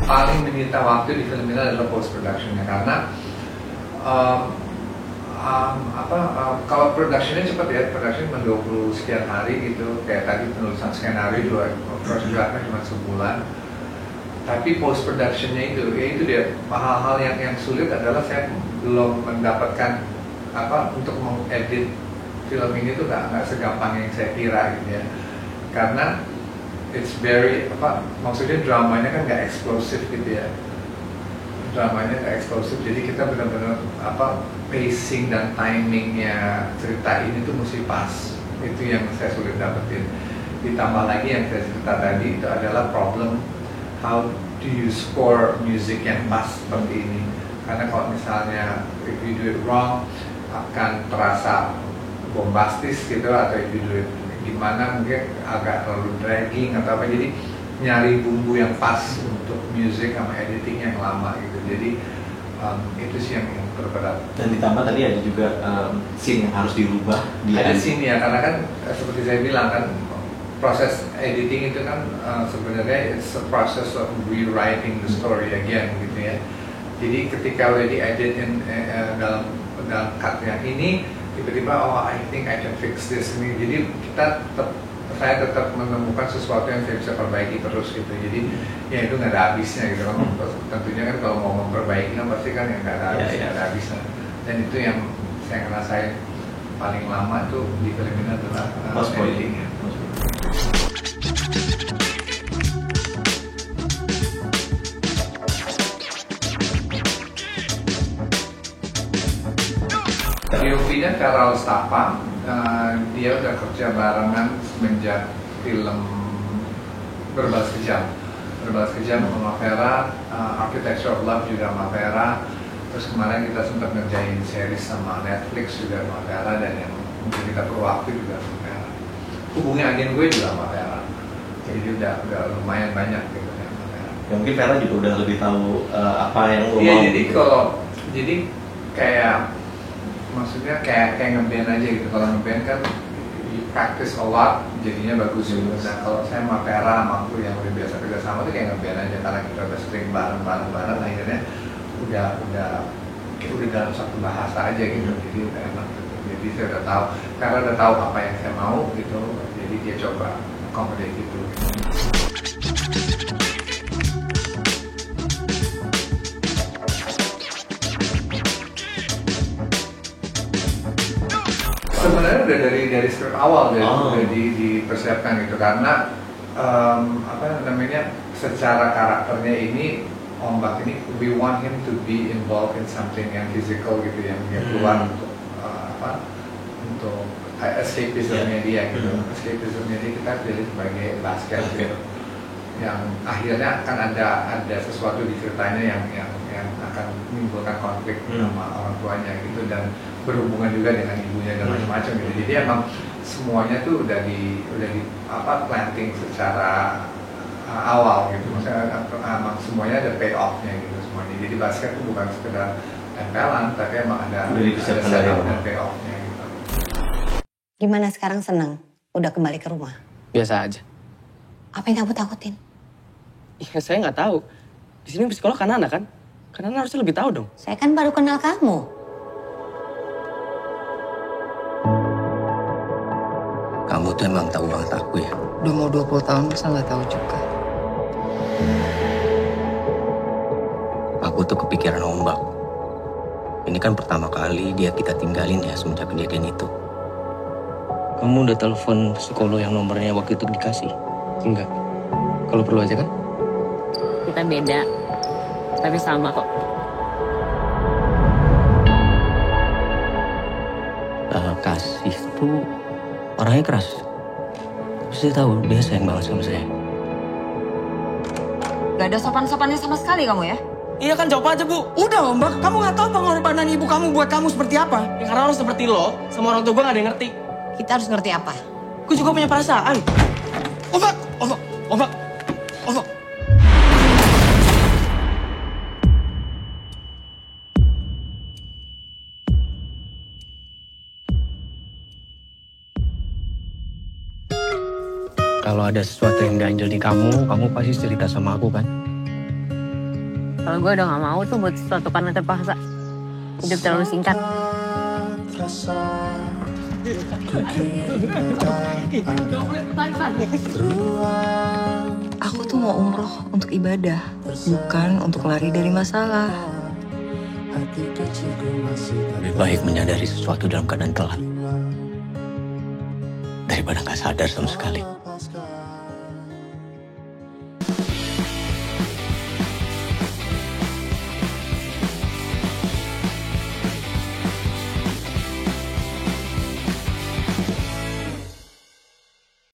paling menyita waktu di film ini adalah post productionnya, karena kalau productionnya cepat ya, production cuma 20 sekian hari gitu, kayak tadi penulisan skenario juga prosesnya cuma sebulan. Tapi post productionnya itu dia hal-hal yang sulit adalah saya belum mendapatkan untuk mengedit film ini tuh nggak segampang yang saya kira gitu ya, karena it's very maksudnya dramanya kan nggak eksplosif gitu ya, dramanya nggak eksplosif, jadi kita benar-benar pacing dan timingnya cerita ini tuh mesti pas, itu yang saya sulit dapetin. Ditambah lagi yang saya cerita tadi itu adalah problem how do you score music yang pas seperti ini, karena kalau misalnya if you do it wrong akan terasa bombastis gitu, atau if you do it gimana mungkin agak terlalu dragging atau apa, jadi nyari bumbu yang pas untuk music sama editing yang lama gitu, jadi itu sih yang terberat. Dan ditambah tadi ada juga scene yang harus dirubah. Ada scene ya, karena kan seperti saya bilang kan proses editing itu kan sebenarnya it's a process of rewriting the story again gitu ya. Jadi ketika udah diedit dalam cut yang ini, tiba-tiba I think I can fix this ini. Jadi saya tetap menemukan sesuatu yang saya bisa perbaiki terus gitu. Jadi ya itu nggak ada habisnya gitu kan. Tentunya kan kalau mau memperbaiki kan pasti kan yang nggak ada habisnya, nggak ada habisnya. Dan itu yang saya ngerasain paling lama tuh di film ini adalah editingnya. POV-nya Feral Stapa, dia udah kerja barengan semenjak film Berbalas Kejam sama Vera, Architecture of Love juga sama Vera, terus kemarin kita sempat ngerjain series sama Netflix juga sama Vera, dan yang mungkin kita perlu waktu juga sama Vera. Hubungi agen gue juga sama Vera, jadi udah lumayan banyak gitu sama Vera. Ya, mungkin Vera juga udah lebih tahu apa yang lo mau. Iya, jadi kayak maksudnya kayak ngeband aja gitu. Kalau ngeband kan you practice a lot, jadinya bagus gitu. Nah kalau saya sama Vera, sama aku yang udah biasa kerja sama tuh kayak ngeband aja, karena kita udah sering bareng, akhirnya udah dalam satu bahasa aja gitu. Jadi udah enak gitu. Jadi saya udah tahu, karena udah tahu apa yang saya mau gitu, jadi dia coba accommodate gitu. Sebenarnya udah dari script awal udah dipersiapkan gitu, karena secara karakternya ini Ombak ini we want him to be involved in something yang physical gitu, yang dia keluar untuk escapismnya dia gitu. Escapismnya dia kita pilih sebagai basket gitu, yang akhirnya akan ada sesuatu di ceritanya yang akan menimbulkan konflik sama orang tuanya gitu, dan berhubungan juga dengan ibunya dan macam-macam gitu. Jadi emang semuanya tuh udah di planting secara awal gitu. Maksudnya emang semuanya ada payoff-nya gitu semuanya. Jadi basket tuh bukan sekedar tempelan, tapi emang ada setup dan payoff-nya gitu. Gimana sekarang, senang? Udah kembali ke rumah? Biasa aja. Apa yang kamu takutin? Ya saya nggak tahu. Di sini psikolog kan anak kan? Karena harusnya lebih tahu dong. Saya kan baru kenal kamu. Kamu tuh emang tahu banget aku ya? Udah mau 20 tahun masa nggak tahu juga. Aku tuh kepikiran Ombak. Ini kan pertama kali dia kita tinggalin ya semenjak kejadian itu. Kamu udah telepon psikolog yang nomornya waktu itu dikasih? Enggak. Kalau perlu aja kan? Kita beda, tapi sama kok. Kasih tuh orangnya keras. Tapi saya tahu dia sayang banget sama saya. Gak ada sopan-sopannya sama sekali kamu ya? Iya kan, jawab aja Bu. Udah Ombak, kamu gak tahu pengorbanan ibu kamu buat kamu seperti apa. Ya, karena orang seperti lo, sama orang tua gue gak ada yang ngerti. Kita harus ngerti apa? Gue juga punya perasaan. Ombak. Kalau ada sesuatu yang ganjel di kamu pasti cerita sama aku kan? Kalau gue udah gak mau tuh buat sesuatu karena terpaksa. Hidup terlalu singkat. Aku tuh mau umroh untuk ibadah, bukan untuk lari dari masalah. Lebih baik menyadari sesuatu dalam keadaan telat daripada nggak sadar sama sekali.